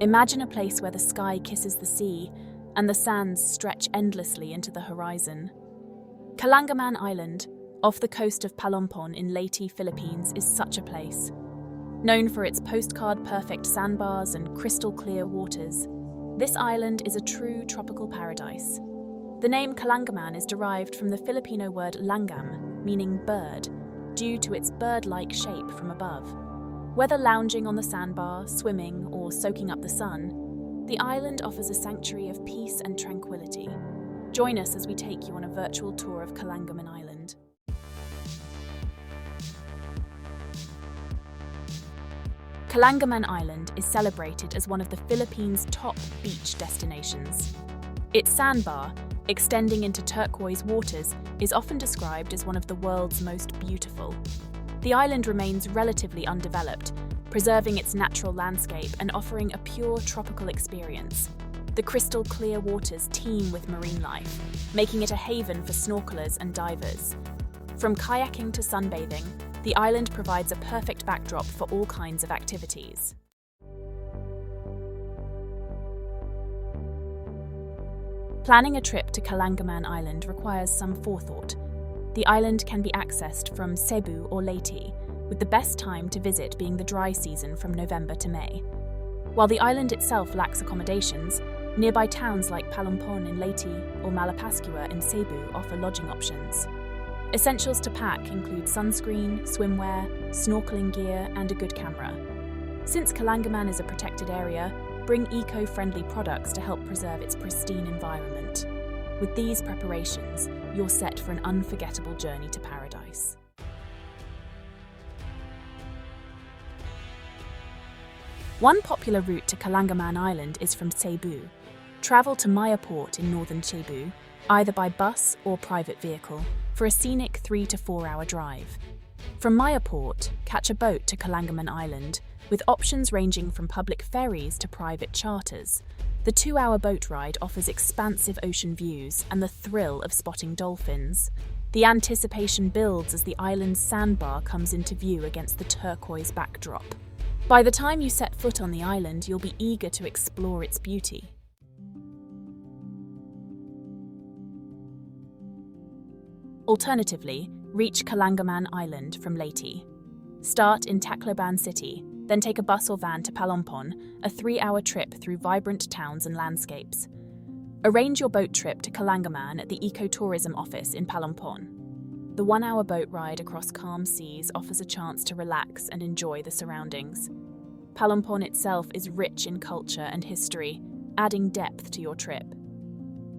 Imagine a place where the sky kisses the sea and the sands stretch endlessly into the horizon. Kalanggaman Island, off the coast of Palampon in Leyte, Philippines, is such a place. Known for its postcard-perfect sandbars and crystal-clear waters, this island is a true tropical paradise. The name Kalanggaman is derived from the Filipino word langgam, meaning bird, due to its bird-like shape from above. Whether lounging on the sandbar, swimming, or soaking up the sun, the island offers a sanctuary of peace and tranquility. Join us as we take you on a virtual tour of Kalanggaman Island. Kalanggaman Island is celebrated as one of the Philippines' top beach destinations. Its sandbar, extending into turquoise waters, is often described as one of the world's most beautiful. The island remains relatively undeveloped, preserving its natural landscape and offering a pure tropical experience. The crystal-clear waters teem with marine life, making it a haven for snorkelers and divers. From kayaking to sunbathing, the island provides a perfect backdrop for all kinds of activities. Planning a trip to Kalanggaman Island requires some forethought. The island can be accessed from Cebu or Leyte, with the best time to visit being the dry season from November to May. While the island itself lacks accommodations, nearby towns like Palampon in Leyte or Malapascua in Cebu offer lodging options. Essentials to pack include sunscreen, swimwear, snorkeling gear, and a good camera. Since Kalanggaman is a protected area, bring eco-friendly products to help preserve its pristine environment. With these preparations, you're set for an unforgettable journey to paradise. One popular route to Kalanggaman Island is from Cebu. Travel to Maya Port in northern Cebu, either by bus or private vehicle, for a scenic 3 to 4 hour drive. From Maya Port, catch a boat to Kalanggaman Island, with options ranging from public ferries to private charters. The 2-hour boat ride offers expansive ocean views and the thrill of spotting dolphins. The anticipation builds as the island's sandbar comes into view against the turquoise backdrop. By the time you set foot on the island, you'll be eager to explore its beauty. Alternatively, reach Kalanggaman Island from Leyte. Start in Tacloban City, then take a bus or van to Palampon, a 3-hour trip through vibrant towns and landscapes. Arrange your boat trip to Kalanggaman at the Ecotourism Office in Palampon. The 1-hour boat ride across calm seas offers a chance to relax and enjoy the surroundings. Palampon itself is rich in culture and history, adding depth to your trip.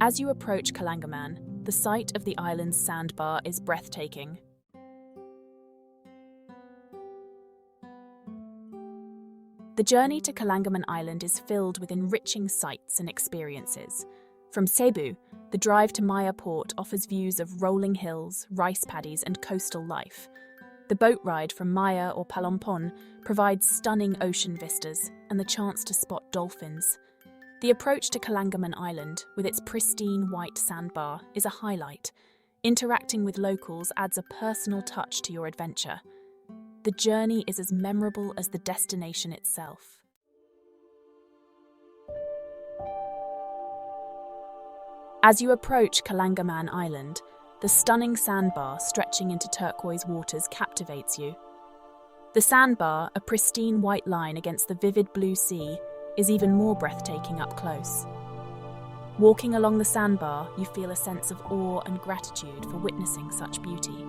As you approach Kalanggaman, the sight of the island's sandbar is breathtaking. The journey to Kalanggaman Island is filled with enriching sights and experiences. From Cebu, the drive to Maya Port offers views of rolling hills, rice paddies, and coastal life. The boat ride from Maya or Palampon provides stunning ocean vistas and the chance to spot dolphins. The approach to Kalanggaman Island, with its pristine white sandbar, is a highlight. Interacting with locals adds a personal touch to your adventure. The journey is as memorable as the destination itself. As you approach Kalanggaman Island, the stunning sandbar stretching into turquoise waters captivates you. The sandbar, a pristine white line against the vivid blue sea, is even more breathtaking up close. Walking along the sandbar, you feel a sense of awe and gratitude for witnessing such beauty.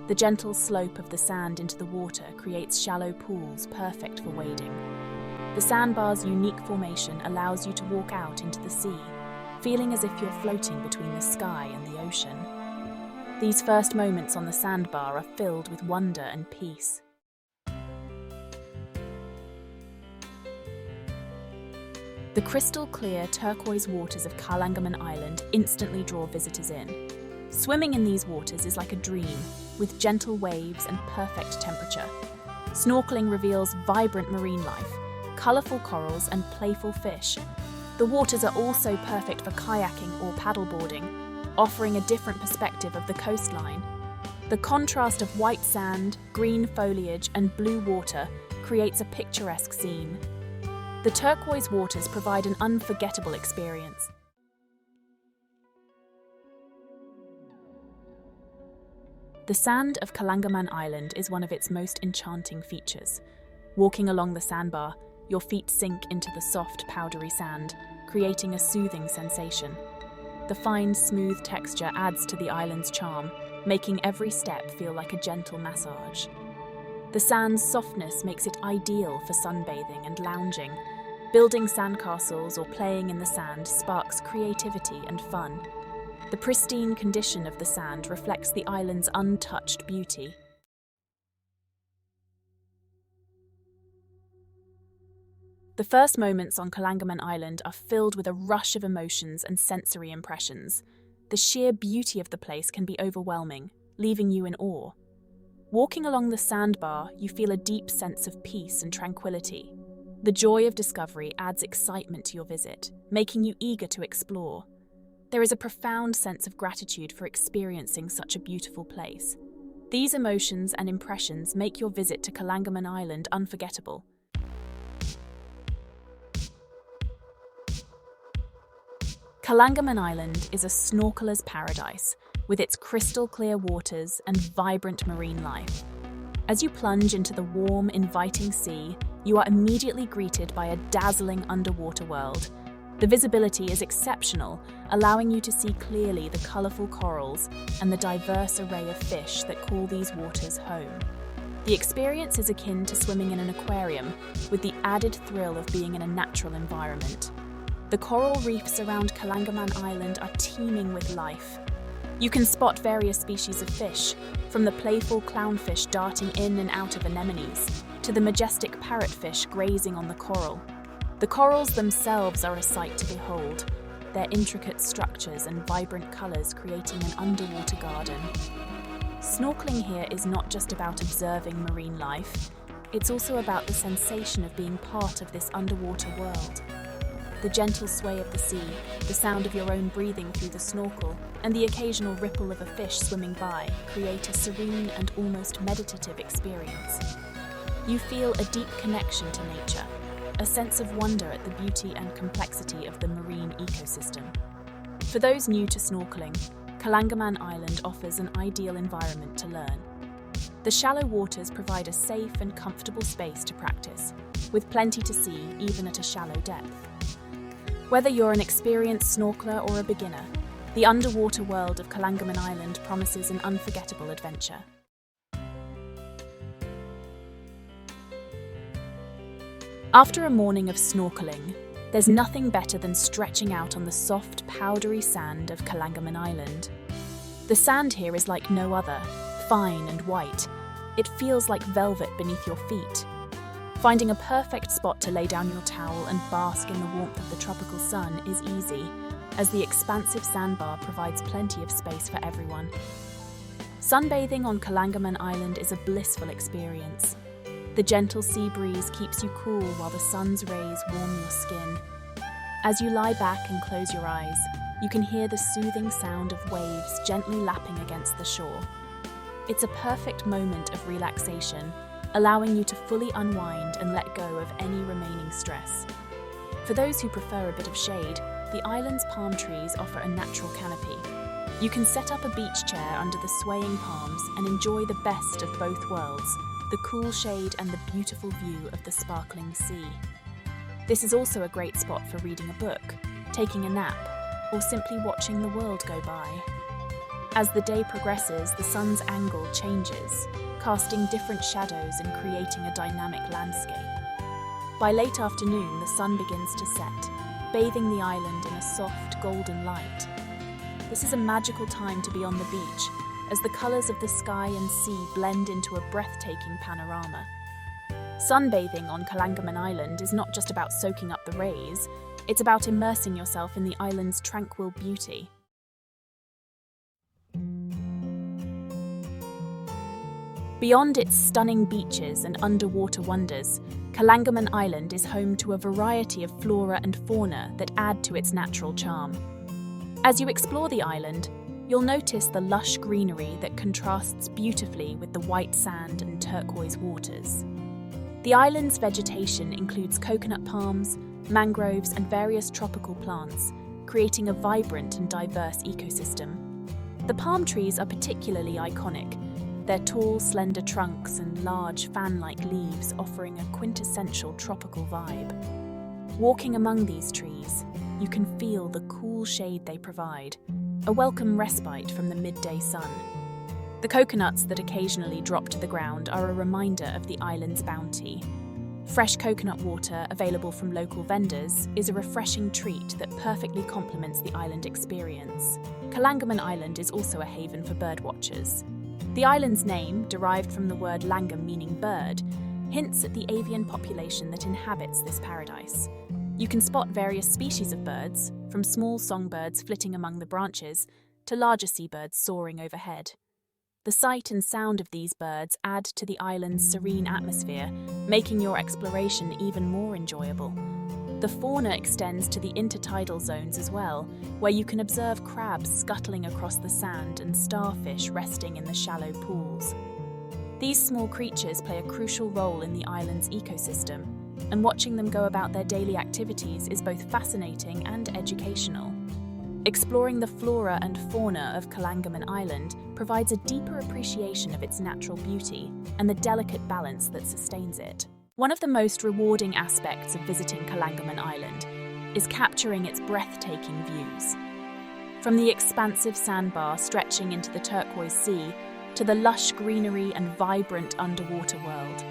The gentle slope of the sand into the water creates shallow pools perfect for wading. The sandbar's unique formation allows you to walk out into the sea, feeling as if you're floating between the sky and the ocean. These first moments on the sandbar are filled with wonder and peace. The crystal-clear turquoise waters of Kalanggaman Island instantly draw visitors in. Swimming in these waters is like a dream, with gentle waves and perfect temperature. Snorkeling reveals vibrant marine life, colourful corals and playful fish. The waters are also perfect for kayaking or paddleboarding, offering a different perspective of the coastline. The contrast of white sand, green foliage and blue water creates a picturesque scene. The turquoise waters provide an unforgettable experience. The sand of Kalanggaman Island is one of its most enchanting features. Walking along the sandbar, your feet sink into the soft, powdery sand, creating a soothing sensation. The fine, smooth texture adds to the island's charm, making every step feel like a gentle massage. The sand's softness makes it ideal for sunbathing and lounging. Building sandcastles or playing in the sand sparks creativity and fun. The pristine condition of the sand reflects the island's untouched beauty. The first moments on Kalanggaman Island are filled with a rush of emotions and sensory impressions. The sheer beauty of the place can be overwhelming, leaving you in awe. Walking along the sandbar, you feel a deep sense of peace and tranquility. The joy of discovery adds excitement to your visit, making you eager to explore. There is a profound sense of gratitude for experiencing such a beautiful place. These emotions and impressions make your visit to Kalanggaman Island unforgettable. Kalanggaman Island is a snorkeler's paradise, with its crystal-clear waters and vibrant marine life. As you plunge into the warm, inviting sea, you are immediately greeted by a dazzling underwater world. The visibility is exceptional, allowing you to see clearly the colourful corals and the diverse array of fish that call these waters home. The experience is akin to swimming in an aquarium, with the added thrill of being in a natural environment. The coral reefs around Kalanggaman Island are teeming with life. You can spot various species of fish, from the playful clownfish darting in and out of anemones, to the majestic parrotfish grazing on the coral. The corals themselves are a sight to behold, their intricate structures and vibrant colours creating an underwater garden. Snorkeling here is not just about observing marine life, it's also about the sensation of being part of this underwater world. The gentle sway of the sea, the sound of your own breathing through the snorkel, and the occasional ripple of a fish swimming by create a serene and almost meditative experience. You feel a deep connection to nature, a sense of wonder at the beauty and complexity of the marine ecosystem. For those new to snorkeling, Kalanggaman Island offers an ideal environment to learn. The shallow waters provide a safe and comfortable space to practice, with plenty to see even at a shallow depth. Whether you're an experienced snorkeler or a beginner, the underwater world of Kalanggaman Island promises an unforgettable adventure. After a morning of snorkeling, there's nothing better than stretching out on the soft, powdery sand of Kalanggaman Island. The sand here is like no other, fine and white. It feels like velvet beneath your feet. Finding a perfect spot to lay down your towel and bask in the warmth of the tropical sun is easy, as the expansive sandbar provides plenty of space for everyone. Sunbathing on Kalanggaman Island is a blissful experience. The gentle sea breeze keeps you cool while the sun's rays warm your skin. As you lie back and close your eyes, you can hear the soothing sound of waves gently lapping against the shore. It's a perfect moment of relaxation, allowing you to fully unwind and let go of any remaining stress. For those who prefer a bit of shade, the island's palm trees offer a natural canopy. You can set up a beach chair under the swaying palms and enjoy the best of both worlds, the cool shade and the beautiful view of the sparkling sea. This is also a great spot for reading a book, taking a nap, or simply watching the world go by. As the day progresses, the sun's angle changes, casting different shadows and creating a dynamic landscape. By late afternoon, the sun begins to set, bathing the island in a soft, golden light. This is a magical time to be on the beach, as the colours of the sky and sea blend into a breathtaking panorama. Sunbathing on Kalanggaman Island is not just about soaking up the rays, it's about immersing yourself in the island's tranquil beauty. Beyond its stunning beaches and underwater wonders, Kalanggaman Island is home to a variety of flora and fauna that add to its natural charm. As you explore the island, you'll notice the lush greenery that contrasts beautifully with the white sand and turquoise waters. The island's vegetation includes coconut palms, mangroves, and various tropical plants, creating a vibrant and diverse ecosystem. The palm trees are particularly iconic, their tall, slender trunks and large, fan-like leaves offering a quintessential tropical vibe. Walking among these trees, you can feel the cool shade they provide, a welcome respite from the midday sun. The coconuts that occasionally drop to the ground are a reminder of the island's bounty. Fresh coconut water available from local vendors is a refreshing treat that perfectly complements the island experience. Kalanggaman Island is also a haven for birdwatchers. The island's name, derived from the word langam meaning bird, hints at the avian population that inhabits this paradise. You can spot various species of birds, from small songbirds flitting among the branches to larger seabirds soaring overhead. The sight and sound of these birds add to the island's serene atmosphere, making your exploration even more enjoyable. The fauna extends to the intertidal zones as well, where you can observe crabs scuttling across the sand and starfish resting in the shallow pools. These small creatures play a crucial role in the island's ecosystem, and watching them go about their daily activities is both fascinating and educational. Exploring the flora and fauna of Kalanggaman Island provides a deeper appreciation of its natural beauty and the delicate balance that sustains it. One of the most rewarding aspects of visiting Kalanggaman Island is capturing its breathtaking views. From the expansive sandbar stretching into the turquoise sea to the lush greenery and vibrant underwater world,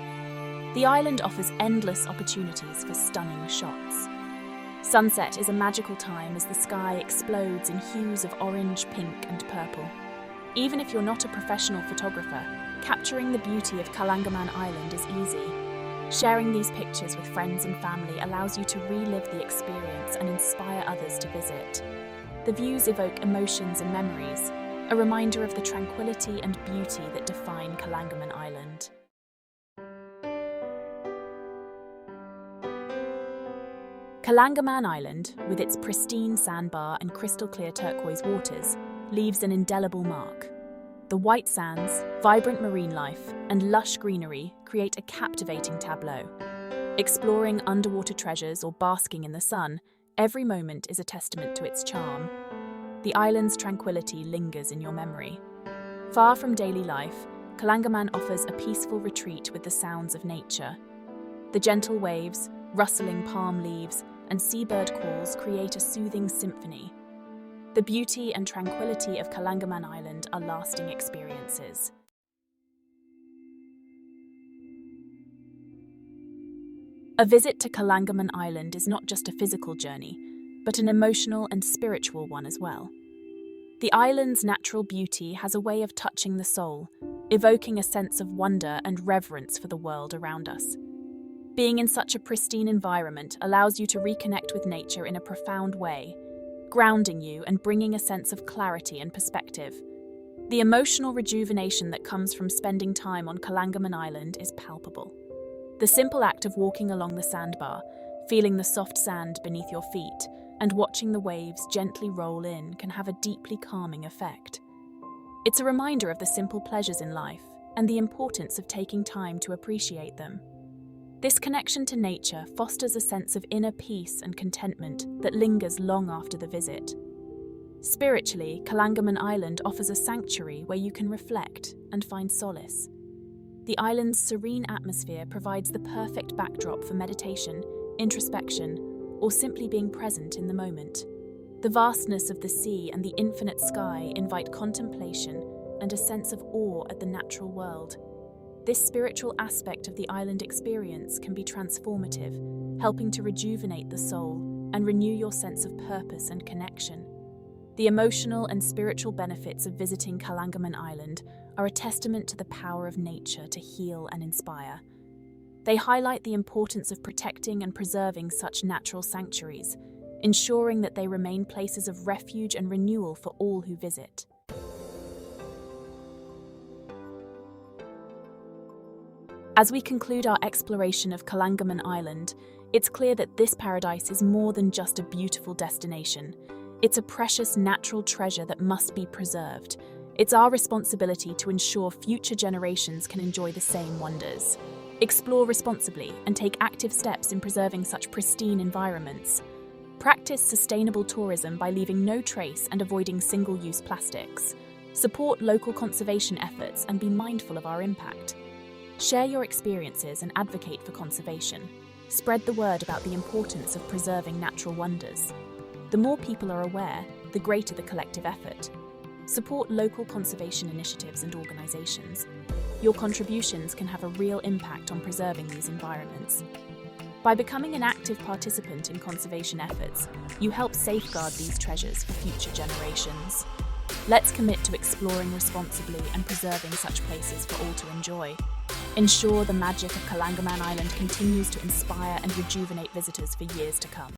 the island offers endless opportunities for stunning shots. Sunset is a magical time as the sky explodes in hues of orange, pink, and purple. Even if you're not a professional photographer, capturing the beauty of Kalanggaman Island is easy. Sharing these pictures with friends and family allows you to relive the experience and inspire others to visit. The views evoke emotions and memories, a reminder of the tranquility and beauty that define Kalanggaman Island. Kalanggaman Island, with its pristine sandbar and crystal-clear turquoise waters, leaves an indelible mark. The white sands, vibrant marine life, and lush greenery create a captivating tableau. Exploring underwater treasures or basking in the sun, every moment is a testament to its charm. The island's tranquility lingers in your memory. Far from daily life, Kalanggaman offers a peaceful retreat with the sounds of nature. The gentle waves, rustling palm leaves, and seabird calls create a soothing symphony. The beauty and tranquility of Kalanggaman Island are lasting experiences. A visit to Kalanggaman Island is not just a physical journey, but an emotional and spiritual one as well. The island's natural beauty has a way of touching the soul, evoking a sense of wonder and reverence for the world around us. Being in such a pristine environment allows you to reconnect with nature in a profound way, grounding you and bringing a sense of clarity and perspective. The emotional rejuvenation that comes from spending time on Kalanggaman Island is palpable. The simple act of walking along the sandbar, feeling the soft sand beneath your feet, and watching the waves gently roll in can have a deeply calming effect. It's a reminder of the simple pleasures in life and the importance of taking time to appreciate them. This connection to nature fosters a sense of inner peace and contentment that lingers long after the visit. Spiritually, Kalanggaman Island offers a sanctuary where you can reflect and find solace. The island's serene atmosphere provides the perfect backdrop for meditation, introspection, or simply being present in the moment. The vastness of the sea and the infinite sky invite contemplation and a sense of awe at the natural world. This spiritual aspect of the island experience can be transformative, helping to rejuvenate the soul and renew your sense of purpose and connection. The emotional and spiritual benefits of visiting Kalanggaman Island are a testament to the power of nature to heal and inspire. They highlight the importance of protecting and preserving such natural sanctuaries, ensuring that they remain places of refuge and renewal for all who visit. As we conclude our exploration of Kalanggaman Island, it's clear that this paradise is more than just a beautiful destination. It's a precious natural treasure that must be preserved. It's our responsibility to ensure future generations can enjoy the same wonders. Explore responsibly and take active steps in preserving such pristine environments. Practice sustainable tourism by leaving no trace and avoiding single-use plastics. Support local conservation efforts and be mindful of our impact. Share your experiences and advocate for conservation. Spread the word about the importance of preserving natural wonders. The more people are aware, the greater the collective effort. Support local conservation initiatives and organizations. Your contributions can have a real impact on preserving these environments. By becoming an active participant in conservation efforts, you help safeguard these treasures for future generations. Let's commit to exploring responsibly and preserving such places for all to enjoy. Ensure the magic of Kalanggaman Island continues to inspire and rejuvenate visitors for years to come.